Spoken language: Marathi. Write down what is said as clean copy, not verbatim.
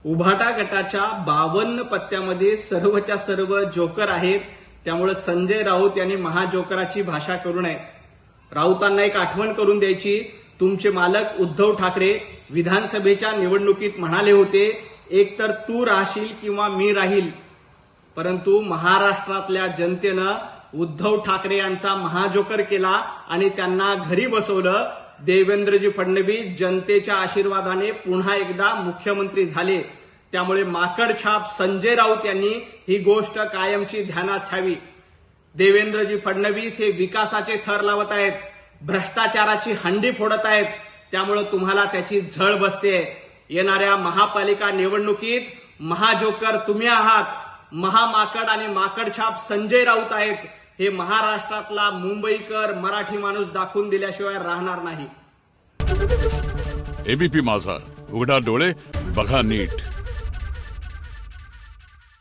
उभाटा गटाच्या 52 पत्त्यामध्ये सर्वच्या सर्व जोकर आहेत. त्यामुळे संजय राऊत यांनी महाजोकराची भाषा करू नये. राऊतांना एक आठवण करून द्यायची, तुमचे मालक उद्धव ठाकरे विधानसभेच्या निवडणुकीत म्हणाले होते, एक तर तू राहशील किंवा मी राहील. परंतु महाराष्ट्रातल्या जनतेनं उद्धव ठाकरे यांचा महाजोकर केला आणि त्यांना घरी बसवलं. देवेंद्रजी फडणवीस जनतेच्या आशीर्वादाने पुन्हा एकदा मुख्यमंत्री झाले. त्यामुळे माकडछाप संजय राऊत यांनी ही गोष्ट कायमची ध्यानात ठेवावी. देवेंद्रजी फडणवीस हे विकासाचे थर लावत आहेत, भ्रष्टाचाराची हंडी फोडत आहेत. त्यामुळे तुम्हाला त्याची झळ बसते. येणाऱ्या महापालिका निवडणुकीत महाजोकर तुम्ही आहात, महामाकड आणि माकडछाप संजय राऊत आहेत. हे महाराष्ट्रातला मुंबईकर मराठी माणूस दाखवून दिल्याशिवाय राहणार नाही. एबीपी माझा, उघडा डोळे बघा नीट.